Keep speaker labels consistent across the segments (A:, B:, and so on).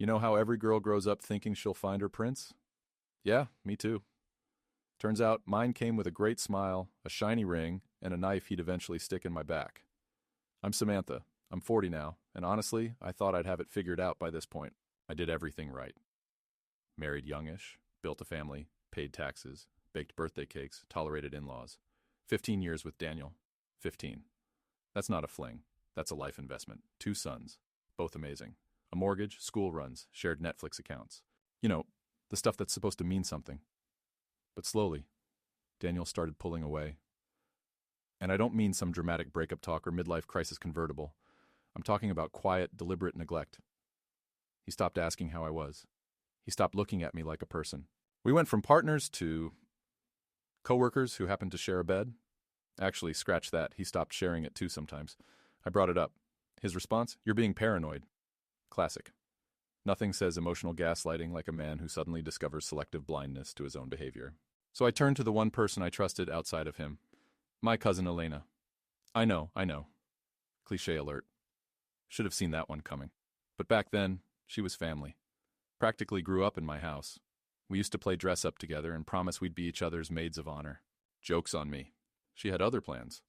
A: You know how every girl grows up thinking she'll find her prince? Yeah, me too. Turns out mine came with a great smile, a shiny ring, and a knife he'd eventually stick in my back. I'm Samantha. I'm 40 now, and honestly, I thought I'd have it figured out by this point. I did everything right. Married youngish, built a family, paid taxes, baked birthday cakes, tolerated in-laws. 15 years with Daniel. 15. That's not a fling. That's a life investment. 2 sons. Both amazing. A mortgage, school runs, shared Netflix accounts. You know, the stuff that's supposed to mean something. But slowly, Daniel started pulling away. And I don't mean some dramatic breakup talk or midlife crisis convertible. I'm talking about quiet, deliberate neglect. He stopped asking how I was. He stopped looking at me like a person. We went from partners to coworkers who happened to share a bed. Actually, scratch that. He stopped sharing it too sometimes. I brought it up. His response? You're being paranoid. Classic. Nothing says emotional gaslighting like a man who suddenly discovers selective blindness to his own behavior. So I turned to the one person I trusted outside of him. My cousin Elena. I know. Cliché alert. Should have seen that one coming. But back then, she was family. Practically grew up in my house. We used to play dress-up together and promise we'd be each other's maids of honor. Joke's on me. She had other plans.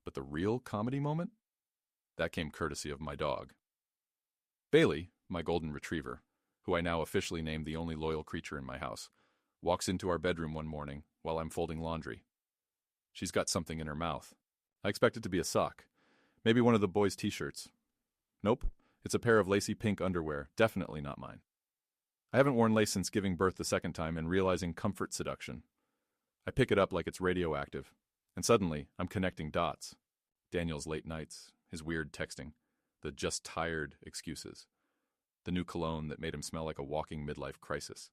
A: But the real comedy moment? That came courtesy of my dog. Bailey, my golden retriever, who I now officially named the only loyal creature in my house, walks into our bedroom one morning while I'm folding laundry. She's got something in her mouth. I expect it to be a sock. Maybe one of the boys' t-shirts. Nope, it's a pair of lacy pink underwear, definitely not mine. I haven't worn lace since giving birth the second time and realizing comfort seduction. I pick it up like it's radioactive, and suddenly I'm connecting dots. Daniel's late nights, his weird texting, the just tired excuses, the new cologne that made him smell like a walking midlife crisis.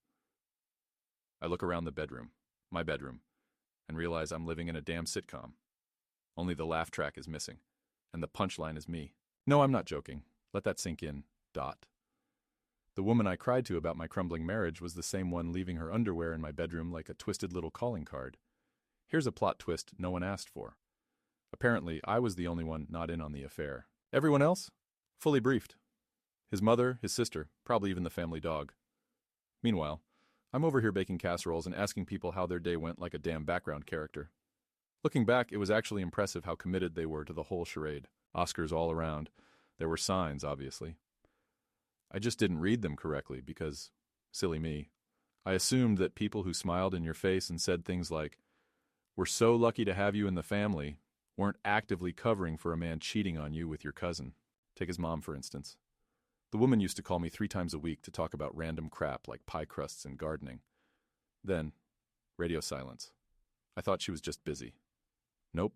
A: I look around the bedroom, my bedroom, and realize I'm living in a damn sitcom. Only the laugh track is missing, and the punchline is me. No, I'm not joking. Let that sink in. Dot. The woman I cried to about my crumbling marriage was the same one leaving her underwear in my bedroom like a twisted little calling card. Here's a plot twist no one asked for. Apparently, I was the only one not in on the affair. Everyone else? Fully briefed. His mother, his sister, probably even the family dog. Meanwhile, I'm over here baking casseroles and asking people how their day went like a damn background character. Looking back, it was actually impressive how committed they were to the whole charade. Oscars all around. There were signs, obviously. I just didn't read them correctly because, silly me, I assumed that people who smiled in your face and said things like, "We're so lucky to have you in the family," weren't actively covering for a man cheating on you with your cousin. Take his mom, for instance. The woman used to call me 3 times a week to talk about random crap like pie crusts and gardening. Then, radio silence. I thought she was just busy. Nope.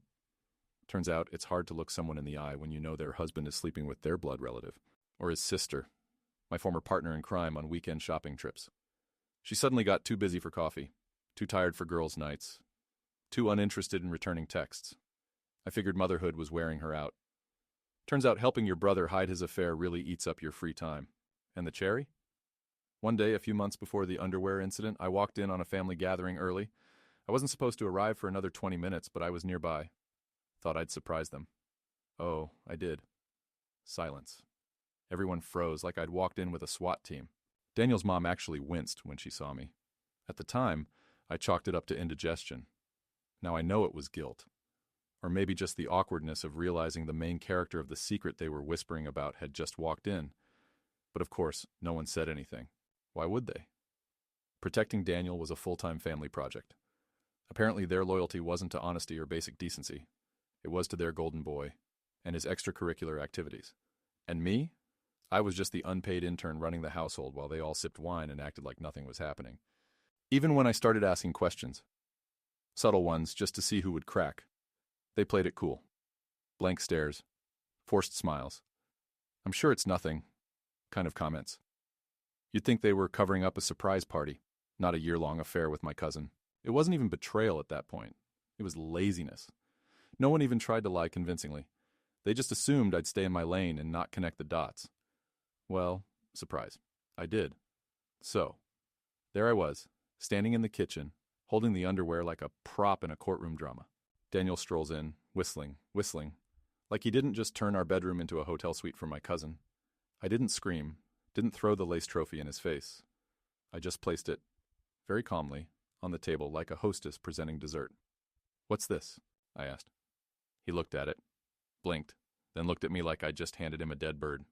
A: Turns out it's hard to look someone in the eye when you know their husband is sleeping with their blood relative. Or his sister, my former partner in crime on weekend shopping trips. She suddenly got too busy for coffee, too tired for girls' nights, too uninterested in returning texts. I figured motherhood was wearing her out. Turns out helping your brother hide his affair really eats up your free time. And the cherry? One day, a few months before the underwear incident, I walked in on a family gathering early. I wasn't supposed to arrive for another 20 minutes, but I was nearby. Thought I'd surprise them. Oh, I did. Silence. Everyone froze like I'd walked in with a SWAT team. Daniel's mom actually winced when she saw me. At the time, I chalked it up to indigestion. Now I know it was guilt. Or maybe just the awkwardness of realizing the main character of the secret they were whispering about had just walked in. But of course, no one said anything. Why would they? Protecting Daniel was a full-time family project. Apparently their loyalty wasn't to honesty or basic decency. It was to their golden boy and his extracurricular activities. And me? I was just the unpaid intern running the household while they all sipped wine and acted like nothing was happening. Even when I started asking questions, subtle ones just to see who would crack, they played it cool. Blank stares, forced smiles. "I'm sure it's nothing," kind of comments. You'd think they were covering up a surprise party, not a year-long affair with my cousin. It wasn't even betrayal at that point. It was laziness. No one even tried to lie convincingly. They just assumed I'd stay in my lane and not connect the dots. Well, surprise, I did. So, there I was, standing in the kitchen, holding the underwear like a prop in a courtroom drama. Daniel strolls in, whistling, like he didn't just turn our bedroom into a hotel suite for my cousin. I didn't scream, Didn't throw the lace trophy in his face. I just placed it, very calmly, on the table like a hostess presenting dessert. "What's this?" I asked. He looked at it, blinked, then looked at me like I'd just handed him a dead bird.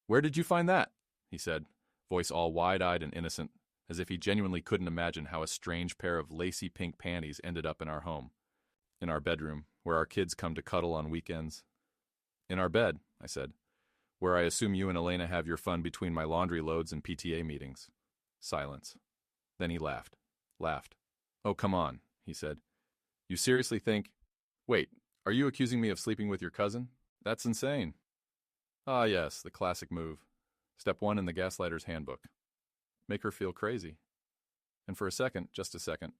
A: "Where did you find that?" he said, voice all wide-eyed and innocent, as if he genuinely couldn't imagine how a strange pair of lacy pink panties ended up in our home. "In our bedroom, where our kids come to cuddle on weekends." "In our bed," I said, "where I assume you and Elena have your fun between my laundry loads and PTA meetings." Silence. Then he laughed. "Oh, come on," he said. "You seriously think— Wait, are you accusing me of sleeping with your cousin? That's insane." Ah, yes, the classic move. Step 1 in the gaslighter's handbook. Make her feel crazy. And for a second, just a second,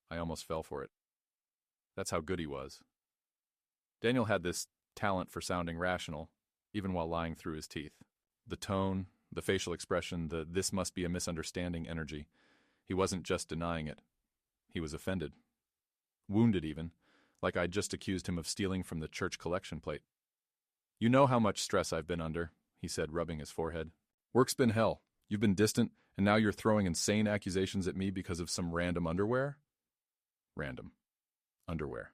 A: I almost fell for it. That's how good he was. Daniel had this talent for sounding rational, even while lying through his teeth. The tone, the facial expression, the "this must be a misunderstanding" energy. He wasn't just denying it. He was offended. Wounded even, like I'd just accused him of stealing from the church collection plate. "You know how much stress I've been under," he said, rubbing his forehead. "Work's been hell. You've been distant, and now you're throwing insane accusations at me because of some random underwear?" Random. Underwear.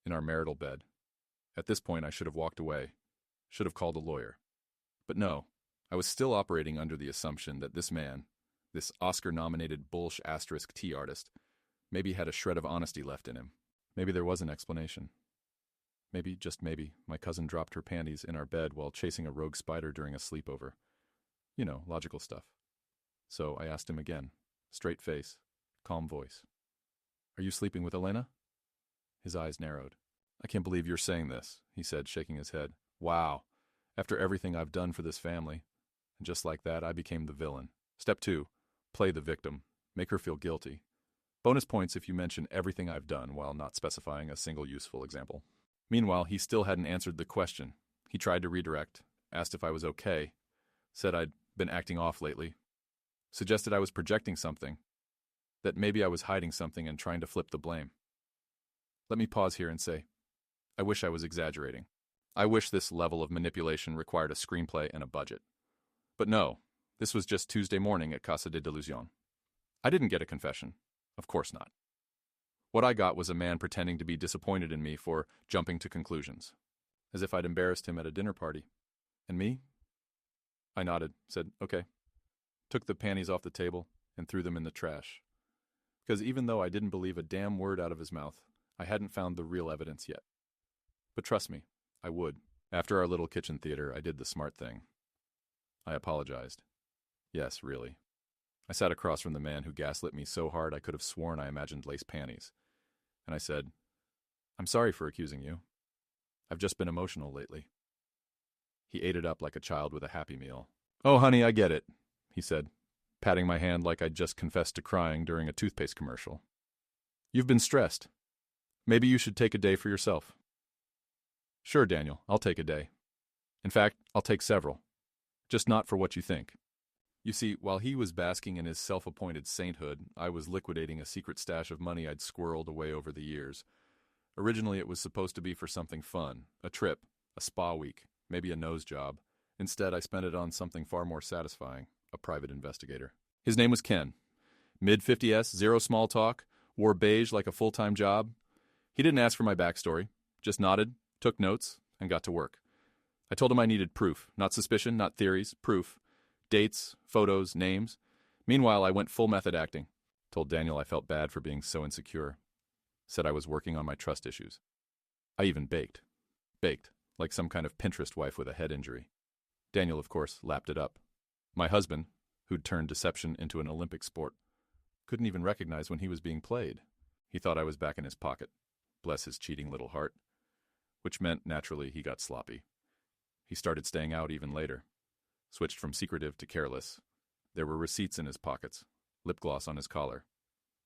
A: In our marital bed. At this point, I should have walked away. Should have called a lawyer. But no, I was still operating under the assumption that this man, this Oscar-nominated *T artist, maybe had a shred of honesty left in him. Maybe there was an explanation. Maybe, just maybe, my cousin dropped her panties in our bed while chasing a rogue spider during a sleepover. You know, logical stuff. So I asked him again, straight face, calm voice. "Are you sleeping with Elena?" His eyes narrowed. "I can't believe you're saying this," he said, shaking his head. "Wow. After everything I've done for this family." And just like that, I became the villain. Step 2, play the victim. Make her feel guilty. Bonus points if you mention everything I've done while not specifying a single useful example. Meanwhile, he still hadn't answered the question. He tried to redirect, asked if I was okay, said I'd been acting off lately, suggested I was projecting something, that maybe I was hiding something and trying to flip the blame. Let me pause here and say, I wish I was exaggerating. I wish this level of manipulation required a screenplay and a budget. But no, this was just Tuesday morning at Casa de Delusion. I didn't get a confession. Of course not. What I got was a man pretending to be disappointed in me for jumping to conclusions, as if I'd embarrassed him at a dinner party. And me? I nodded, said, okay. Took the panties off the table and threw them in the trash. Because even though I didn't believe a damn word out of his mouth, I hadn't found the real evidence yet. But trust me, I would. After our little kitchen theater, I did the smart thing. I apologized. Yes, really. I sat across from the man who gaslit me so hard I could have sworn I imagined lace panties. And I said, I'm sorry for accusing you. I've just been emotional lately. He ate it up like a child with a Happy Meal. Oh, honey, I get it, he said, patting my hand like I'd just confessed to crying during a toothpaste commercial. You've been stressed. Maybe you should take a day for yourself. Sure, Daniel, I'll take a day. In fact, I'll take several. Just not for what you think. You see, while he was basking in his self-appointed sainthood, I was liquidating a secret stash of money I'd squirreled away over the years. Originally, it was supposed to be for something fun, a trip, a spa week, maybe a nose job. Instead, I spent it on something far more satisfying, a private investigator. His name was Ken. Mid-50s, zero small talk, wore beige like a full-time job. He didn't ask for my backstory, just nodded, took notes, and got to work. I told him I needed proof, not suspicion, not theories, proof. Dates, photos, names. Meanwhile, I went full method acting. Told Daniel I felt bad for being so insecure. Said I was working on my trust issues. I even baked. Baked, like some kind of Pinterest wife with a head injury. Daniel, of course, lapped it up. My husband, who'd turned deception into an Olympic sport, couldn't even recognize when he was being played. He thought I was back in his pocket. Bless his cheating little heart. Which meant, naturally, he got sloppy. He started staying out even later. Switched from secretive to careless. There were receipts in his pockets, lip gloss on his collar.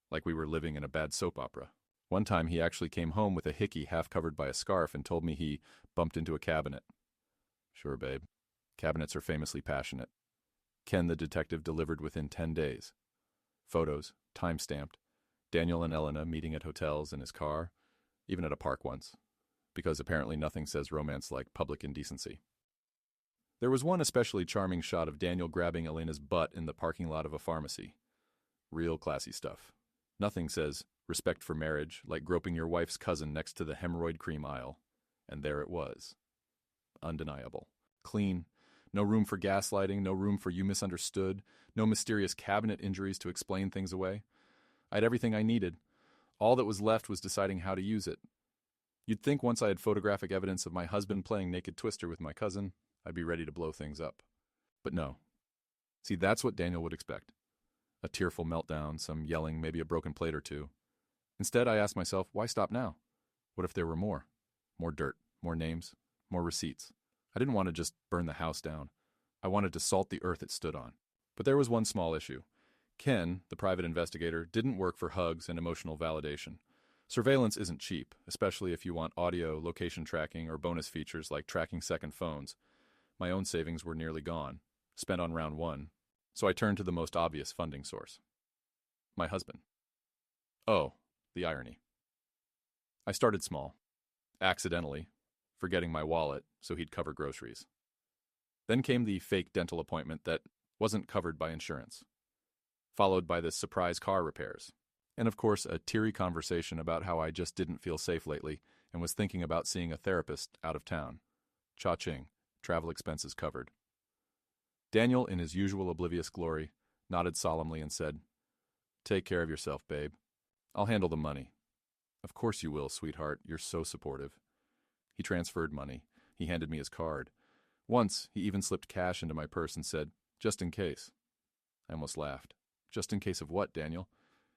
A: Like we were living in a bad soap opera. One time he actually came home with a hickey half covered by a scarf and told me he bumped into a cabinet. Sure, babe. Cabinets are famously passionate. Ken the detective delivered within 10 days. Photos, time-stamped. Daniel and Elena meeting at hotels in his car, even at a park once. Because apparently nothing says romance like public indecency. There was one especially charming shot of Daniel grabbing Elena's butt in the parking lot of a pharmacy. Real classy stuff. Nothing says respect for marriage like groping your wife's cousin next to the hemorrhoid cream aisle. And there it was. Undeniable. Clean. No room for gaslighting, no room for you misunderstood, no mysterious cabinet injuries to explain things away. I had everything I needed. All that was left was deciding how to use it. You'd think once I had photographic evidence of my husband playing naked twister with my cousin, I'd be ready to blow things up. But no. See, that's what Daniel would expect. A tearful meltdown, some yelling, maybe a broken plate or two. Instead, I asked myself, why stop now? What if there were more? More dirt, more names, more receipts. I didn't want to just burn the house down. I wanted to salt the earth it stood on. But there was one small issue. Ken, the private investigator, didn't work for hugs and emotional validation. Surveillance isn't cheap, especially if you want audio, location tracking, or bonus features like tracking second phones. My own savings were nearly gone, spent on round one, so I turned to the most obvious funding source. My husband. Oh, the irony. I started small, accidentally, forgetting my wallet so he'd cover groceries. Then came the fake dental appointment that wasn't covered by insurance, followed by the surprise car repairs, and of course a teary conversation about how I just didn't feel safe lately and was thinking about seeing a therapist out of town. Cha-ching, travel expenses covered. Daniel, in his usual oblivious glory, nodded solemnly and said, "Take care of yourself, babe. I'll handle the money." "Of course you will, sweetheart. You're so supportive." He transferred money. He handed me his card. Once, he even slipped cash into my purse and said, "Just in case." I almost laughed. Just in case of what, Daniel?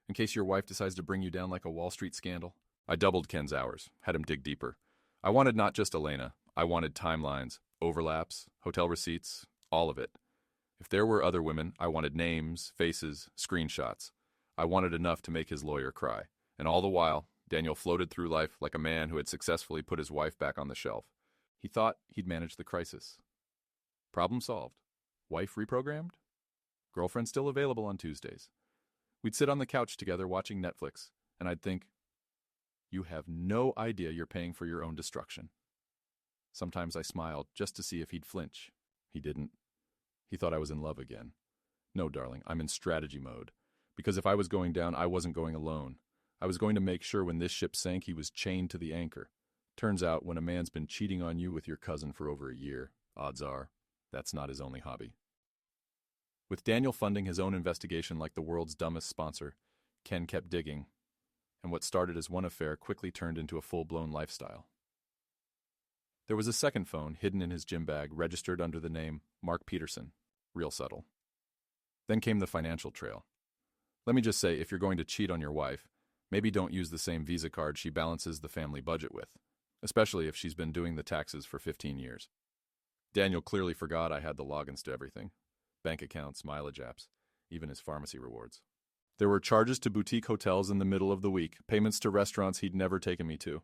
A: In case your wife decides to bring you down like a Wall Street scandal? I doubled Ken's hours, had him dig deeper. I wanted not just Elena. I wanted timelines, overlaps, hotel receipts, all of it. If there were other women, I wanted names, faces, screenshots. I wanted enough to make his lawyer cry. And all the while, Daniel floated through life like a man who had successfully put his wife back on the shelf. He thought he'd managed the crisis. Problem solved. Wife reprogrammed? Girlfriend still available on Tuesdays. We'd sit on the couch together watching Netflix, and I'd think, you have no idea you're paying for your own destruction. Sometimes I smiled just to see if he'd flinch. He didn't. He thought I was in love again. No, darling, I'm in strategy mode. Because if I was going down, I wasn't going alone. I was going to make sure when this ship sank, he was chained to the anchor. Turns out, when a man's been cheating on you with your cousin for over a year, odds are, that's not his only hobby. With Daniel funding his own investigation like the world's dumbest sponsor, Ken kept digging, and what started as one affair quickly turned into a full-blown lifestyle. There was a second phone hidden in his gym bag, registered under the name Mark Peterson. Real subtle. Then came the financial trail. Let me just say, if you're going to cheat on your wife, maybe don't use the same Visa card she balances the family budget with, especially if she's been doing the taxes for 15 years. Daniel clearly forgot I had the logins to everything. Bank accounts, mileage apps, even his pharmacy rewards. There were charges to boutique hotels in the middle of the week, payments to restaurants he'd never taken me to,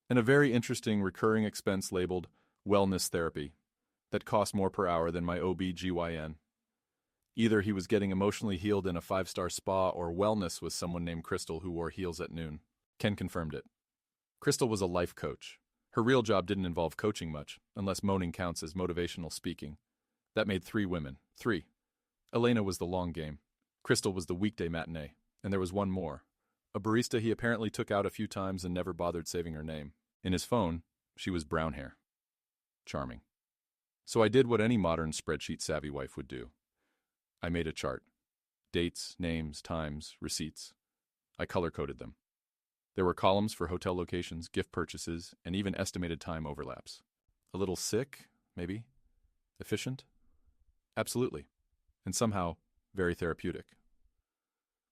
A: and a very interesting recurring expense labeled wellness therapy that cost more per hour than my OB-GYN. Either he was getting emotionally healed in a 5-star spa or wellness with someone named Crystal who wore heels at noon. Ken confirmed it. Crystal was a life coach. Her real job didn't involve coaching much, unless moaning counts as motivational speaking. That made 3 women. 3. Elena was the long game. Crystal was the weekday matinee. And there was one more. A barista he apparently took out a few times and never bothered saving her name. In his phone, she was brown hair. Charming. So I did what any modern spreadsheet-savvy wife would do. I made a chart. Dates, names, times, receipts. I color-coded them. There were columns for hotel locations, gift purchases, and even estimated time overlaps. A little sick, maybe? Efficient? Absolutely. And somehow, very therapeutic.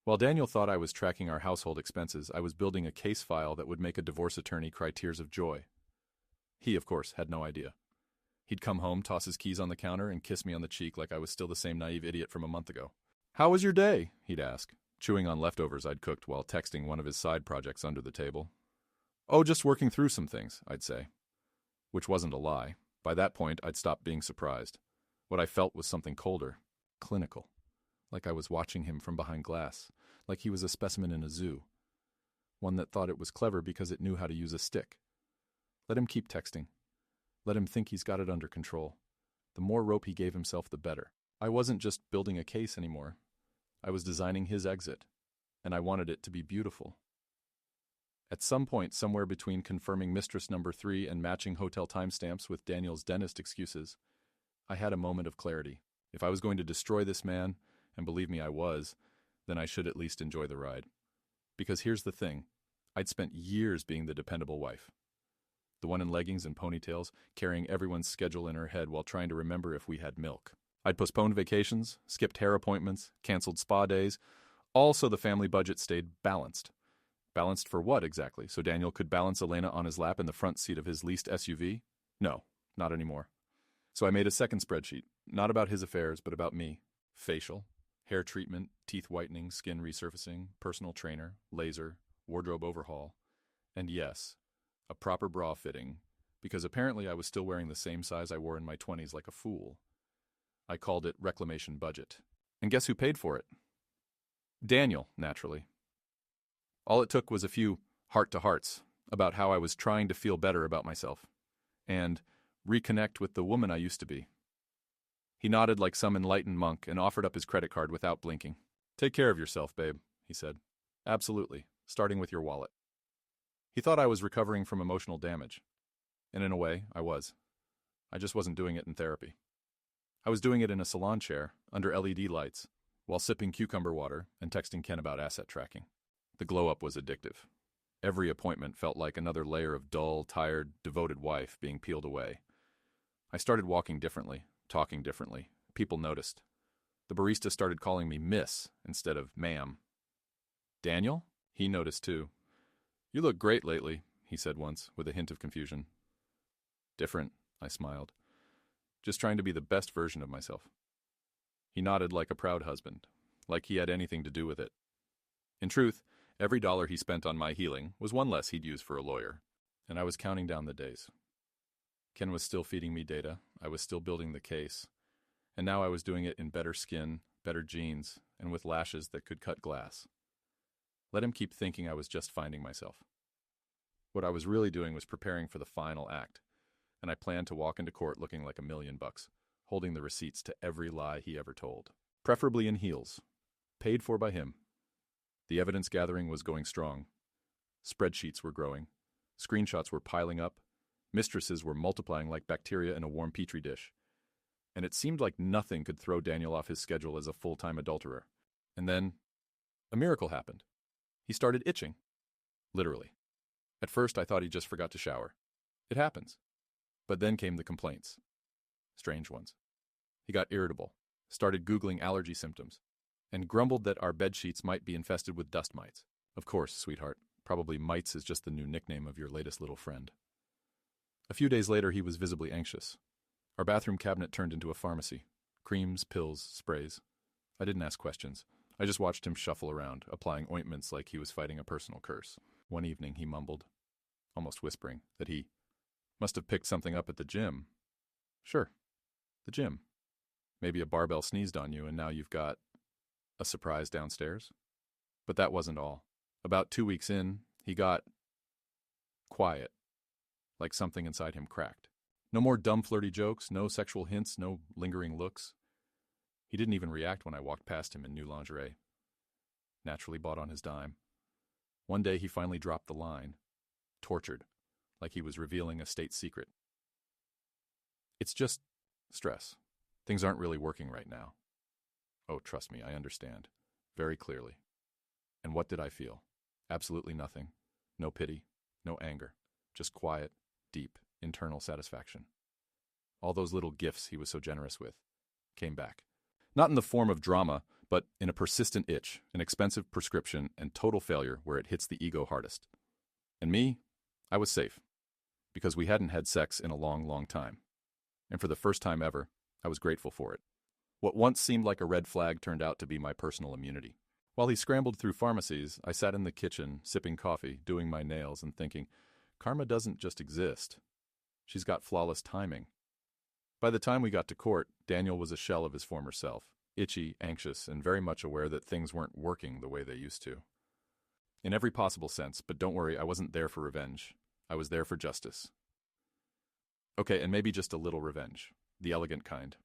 A: While Daniel thought I was tracking our household expenses, I was building a case file that would make a divorce attorney cry tears of joy. He, of course, had no idea. He'd come home, toss his keys on the counter, and kiss me on the cheek like I was still the same naive idiot from a month ago. "How was your day?" he'd ask, chewing on leftovers I'd cooked while texting one of his side projects under the table. "Oh, just working through some things," I'd say. Which wasn't a lie. By that point, I'd stopped being surprised. What I felt was something colder, clinical. Like I was watching him from behind glass, like he was a specimen in a zoo. One that thought it was clever because it knew how to use a stick. Let him keep texting. Let him think he's got it under control. The more rope he gave himself, the better. I wasn't just building a case anymore. I was designing his exit, and I wanted it to be beautiful. At some point, somewhere between confirming mistress number 3 and matching hotel timestamps with Daniel's dentist excuses, I had a moment of clarity. If I was going to destroy this man, and believe me, I was, then I should at least enjoy the ride. Because here's the thing, I'd spent years being the dependable wife. The one in leggings and ponytails, carrying everyone's schedule in her head while trying to remember if we had milk. I'd postponed vacations, skipped hair appointments, canceled spa days, all so the family budget stayed balanced. Balanced for what exactly? So Daniel could balance Elena on his lap in the front seat of his leased SUV? No, not anymore. So I made a second spreadsheet, not about his affairs, but about me. Facial, hair treatment, teeth whitening, skin resurfacing, personal trainer, laser, wardrobe overhaul, and yes, a proper bra fitting, because apparently I was still wearing the same size I wore in my 20s like a fool. I called it reclamation budget. And guess who paid for it? Daniel, naturally. All it took was a few heart-to-hearts about how I was trying to feel better about myself and reconnect with the woman I used to be. He nodded like some enlightened monk and offered up his credit card without blinking. "Take care of yourself, babe," he said. "Absolutely, starting with your wallet." He thought I was recovering from emotional damage. And in a way, I was. I just wasn't doing it in therapy. I was doing it in a salon chair, under LED lights, while sipping cucumber water and texting Ken about asset tracking. The glow-up was addictive. Every appointment felt like another layer of dull, tired, devoted wife being peeled away. I started walking differently, talking differently. People noticed. The barista started calling me Miss instead of Ma'am. Daniel? He noticed too. "You look great lately," he said once, with a hint of confusion. "Different," I smiled. "Just trying to be the best version of myself." He nodded like a proud husband, like he had anything to do with it. In truth, every dollar he spent on my healing was one less he'd use for a lawyer, and I was counting down the days. Ken was still feeding me data, I was still building the case, and now I was doing it in better skin, better jeans, and with lashes that could cut glass. Let him keep thinking I was just finding myself. What I was really doing was preparing for the final act, and I planned to walk into court looking like $1,000,000, holding the receipts to every lie he ever told. Preferably in heels. Paid for by him. The evidence gathering was going strong. Spreadsheets were growing. Screenshots were piling up. Mistresses were multiplying like bacteria in a warm petri dish. And it seemed like nothing could throw Daniel off his schedule as a full-time adulterer. And then, a miracle happened. He started itching. Literally. At first, I thought he just forgot to shower. It happens. But then came the complaints. Strange ones. He got irritable, started Googling allergy symptoms, and grumbled that our bedsheets might be infested with dust mites. Of course, sweetheart. Probably mites is just the new nickname of your latest little friend. A few days later, he was visibly anxious. Our bathroom cabinet turned into a pharmacy. Creams, pills, sprays. I didn't ask questions. I just watched him shuffle around, applying ointments like he was fighting a personal curse. One evening, he mumbled, almost whispering, that he must have picked something up at the gym. Sure, the gym. Maybe a barbell sneezed on you and now you've got a surprise downstairs. But that wasn't all. About 2 weeks in, he got quiet, like something inside him cracked. No more dumb flirty jokes, no sexual hints, no lingering looks. He didn't even react when I walked past him in new lingerie. Naturally bought on his dime. One day he finally dropped the line, tortured, like he was revealing a state secret. "It's just stress. Things aren't really working right now." Oh, trust me, I understand. Very clearly. And what did I feel? Absolutely nothing. No pity, no anger. Just quiet, deep, internal satisfaction. All those little gifts he was so generous with came back. Not in the form of drama, but in a persistent itch, an expensive prescription, and total failure where it hits the ego hardest. And me, I was safe, because we hadn't had sex in a long, long time. And for the first time ever, I was grateful for it. What once seemed like a red flag turned out to be my personal immunity. While he scrambled through pharmacies, I sat in the kitchen, sipping coffee, doing my nails, and thinking, karma doesn't just exist. She's got flawless timing. By the time we got to court, Daniel was a shell of his former self, itchy, anxious, and very much aware that things weren't working the way they used to. In every possible sense, but don't worry, I wasn't there for revenge. I was there for justice. Okay, and maybe just a little revenge. the elegant kind.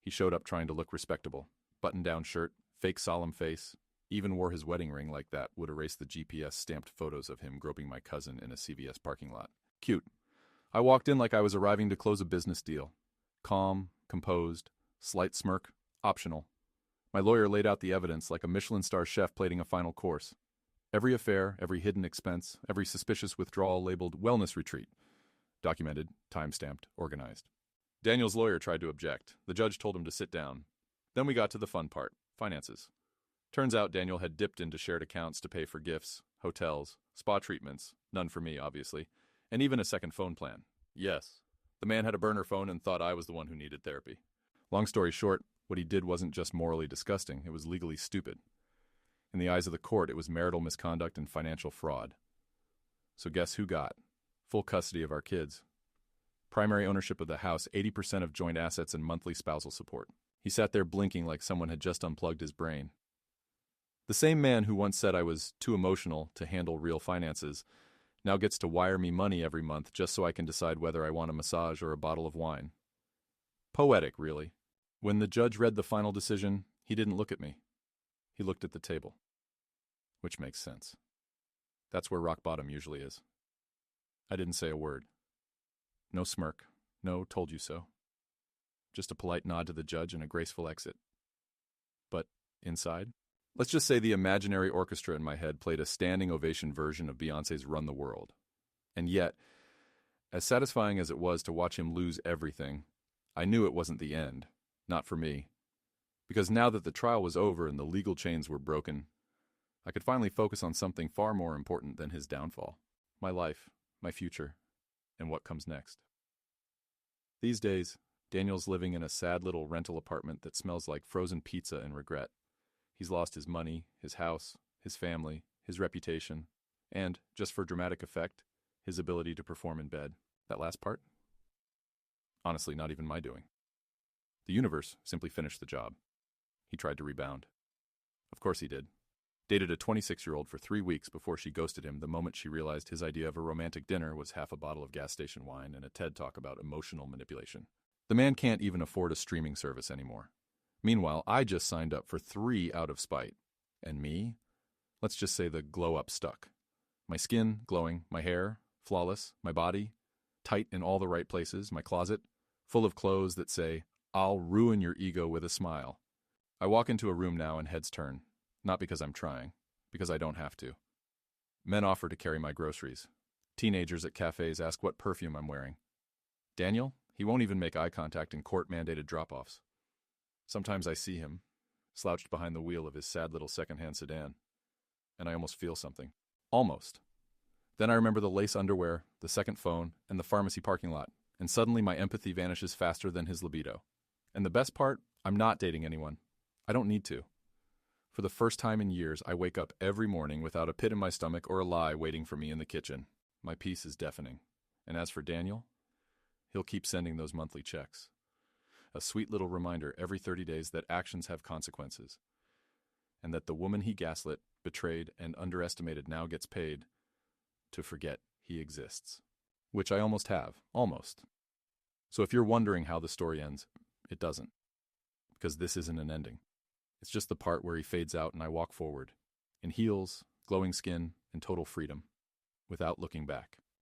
A: He showed up trying to look respectable. Button-down shirt, fake solemn face, even wore his wedding ring like that would erase the GPS-stamped photos of him groping my cousin in a CVS parking lot. Cute. I walked in like I was arriving to close a business deal. Calm, composed, slight smirk, optional. My lawyer laid out the evidence like a Michelin star chef plating a final course. Every affair, every hidden expense, every suspicious withdrawal labeled wellness retreat. Documented, time-stamped, organized. Daniel's lawyer tried to object. The judge told him to sit down. Then we got to the fun part, finances. Turns out Daniel had dipped into shared accounts to pay for gifts, hotels, spa treatments, none for me, obviously, and even a second phone plan. Yes, the man had a burner phone and thought I was the one who needed therapy. Long story short, what he did wasn't just morally disgusting, it was legally stupid. In the eyes of the court, it was marital misconduct and financial fraud. So guess who got full custody of our kids? Primary ownership of the house, 80% of joint assets, and monthly spousal support. He sat there blinking like someone had just unplugged his brain. The same man who once said I was too emotional to handle real finances now gets to wire me money every month just so I can decide whether I want a massage or a bottle of wine. Poetic, really. When the judge read the final decision, he didn't look at me. He looked at the table. Which makes sense. That's where rock bottom usually is. I didn't say a word. No smirk. No told you so. Just a polite nod to the judge and a graceful exit. But inside? Let's just say the imaginary orchestra in my head played a standing ovation version of Beyoncé's Run the World. And yet, as satisfying as it was to watch him lose everything, I knew it wasn't the end. Not for me. Because now that the trial was over and the legal chains were broken, I could finally focus on something far more important than his downfall. My life, my future, and what comes next. These days, Daniel's living in a sad little rental apartment that smells like frozen pizza and regret. He's lost his money, his house, his family, his reputation, and, just for dramatic effect, his ability to perform in bed. That last part? Honestly, not even my doing. The universe simply finished the job. He tried to rebound. Of course he did. Dated a 26-year-old for 3 weeks before she ghosted him the moment she realized his idea of a romantic dinner was half a bottle of gas station wine and a TED talk about emotional manipulation. The man can't even afford a streaming service anymore. Meanwhile, I just signed up for 3 out of spite. And me? Let's just say the glow-up stuck. My skin, glowing, my hair, flawless, my body, tight in all the right places, my closet, full of clothes that say, "I'll ruin your ego with a smile." I walk into a room now and heads turn. Not because I'm trying, because I don't have to. Men offer to carry my groceries. Teenagers at cafes ask what perfume I'm wearing. Daniel? He won't even make eye contact in court-mandated drop-offs. Sometimes I see him, slouched behind the wheel of his sad little second-hand sedan, and I almost feel something. Almost. Then I remember the lace underwear, the second phone, and the pharmacy parking lot, and suddenly my empathy vanishes faster than his libido. And the best part, I'm not dating anyone. I don't need to. For the first time in years, I wake up every morning without a pit in my stomach or a lie waiting for me in the kitchen. My peace is deafening. And as for Daniel, he'll keep sending those monthly checks. A sweet little reminder every 30 days that actions have consequences, and that the woman he gaslit, betrayed, and underestimated now gets paid to forget he exists. Which I almost have. Almost. So if you're wondering how the story ends, it doesn't. Because this isn't an ending. It's just the part where he fades out and I walk forward, in heels, glowing skin, and total freedom, without looking back.